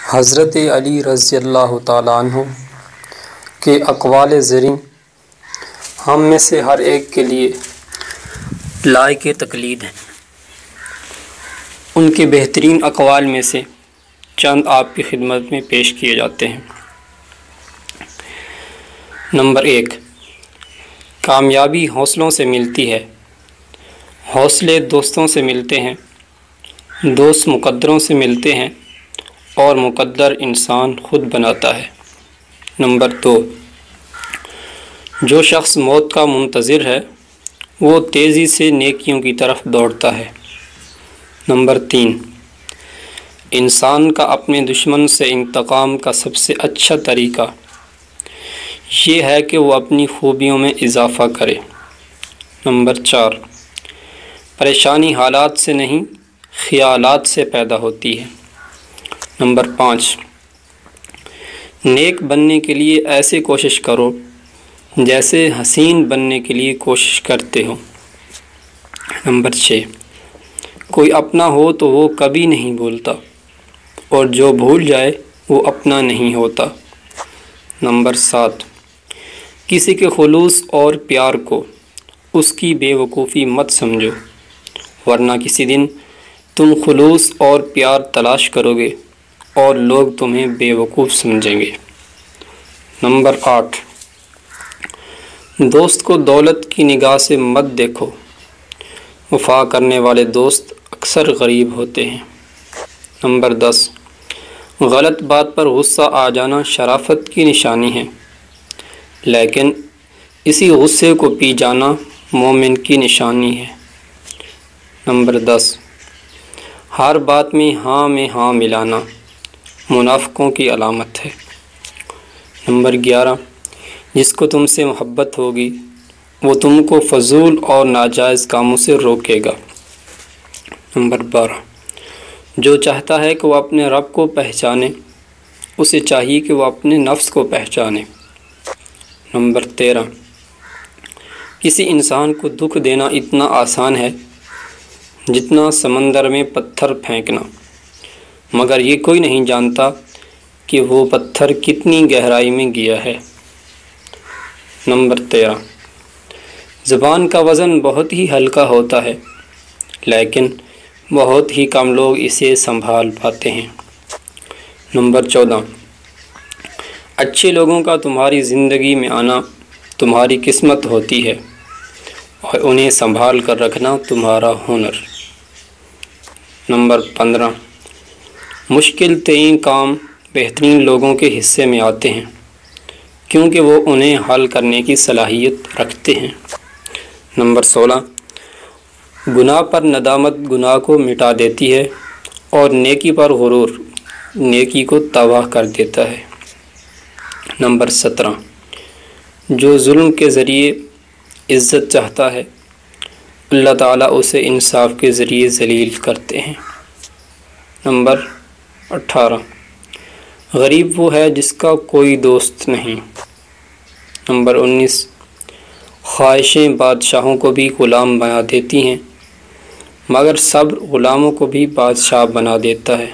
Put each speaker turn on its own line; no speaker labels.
حضرت علی رضی اللہ تعالیٰ عنہ کے اقوال زریں ہم میں سے ہر ایک کے لیے لائق تقلید ہیں۔ ان کے بہترین اقوال میں سے چند آپ کی خدمت میں پیش کیے جاتے ہیں۔ نمبر 1، کامیابی حوصلوں سے ملتی ہے، حوصلے دوستوں سے ملتے ہیں، دوست مقدروں سے ملتے ہیں اور مقدر انسان خود بناتا ہے۔ نمبر 2، جو شخص موت کا منتظر ہے وہ تیزی سے نیکیوں کی طرف دوڑتا ہے۔ نمبر 3، انسان کا اپنے دشمن سے انتقام کا سب سے اچھا طریقہ یہ ہے کہ وہ اپنی خوبیوں میں اضافہ کرے۔ نمبر 4، پریشانی حالات سے نہیں خیالات سے پیدا ہوتی ہے۔ نمبر 5، نیک بننے کے لیے ایسے کوشش کرو جیسے حسین بننے کے لیے کوشش کرتے ہو۔ نمبر 6، کوئی اپنا ہو تو وہ کبھی نہیں بھولتا اور جو بھول جائے وہ اپنا نہیں ہوتا۔ نمبر 7، کسی کے خلوص اور پیار کو اس کی بے وقوفی مت سمجھو، ورنہ کسی دن تم خلوص اور پیار تلاش کرو گے اور لوگ تمہیں بے وقوف سمجھیں گے۔ نمبر 8، دوست کو دولت کی نگاہ سے مت دیکھو، وفا کرنے والے دوست اکثر غریب ہوتے ہیں۔ نمبر 10، غلط بات پر غصہ آ جانا شرافت کی نشانی ہے، لیکن اسی غصے کو پی جانا مومن کی نشانی ہے۔ نمبر 10، ہر بات میں ہاں ملانا منافقوں کی علامت ہے۔ نمبر 11، جس کو تم سے محبت ہوگی وہ تم کو فضول اور ناجائز کاموں سے روکے گا۔ نمبر 12، جو چاہتا ہے کہ وہ اپنے رب کو پہچانے اسے چاہیے کہ وہ اپنے نفس کو پہچانے۔ نمبر 13، کسی انسان کو دکھ دینا اتنا آسان ہے جتنا سمندر میں پتھر پھینکنا، مگر یہ کوئی نہیں جانتا کہ وہ پتھر کتنی گہرائی میں گیا ہے۔ نمبر 13، زبان کا وزن بہت ہی ہلکا ہوتا ہے لیکن بہت ہی کم لوگ اسے سنبھال پاتے ہیں۔ نمبر 14، اچھے لوگوں کا تمہاری زندگی میں آنا تمہاری قسمت ہوتی ہے اور انہیں سنبھال کر رکھنا تمہارا ہنر۔ نمبر 15، مشکل ترین کام بہترین لوگوں کے حصے میں آتے ہیں کیونکہ وہ انہیں حل کرنے کی صلاحیت رکھتے ہیں۔ نمبر 16، گناہ پر ندامت گناہ کو مٹا دیتی ہے اور نیکی پر غرور نیکی کو تباہ کر دیتا ہے۔ نمبر 17، جو ظلم کے ذریعے عزت چاہتا ہے اللہ تعالیٰ اسے انصاف کے ذریعے ذلیل کرتے ہیں۔ نمبر 18، غریب وہ ہے جس کا کوئی دوست نہیں۔ نمبر 19، خواہشیں بادشاہوں کو بھی غلام بنا دیتی ہیں مگر صبر غلاموں کو بھی بادشاہ بنا دیتا ہے۔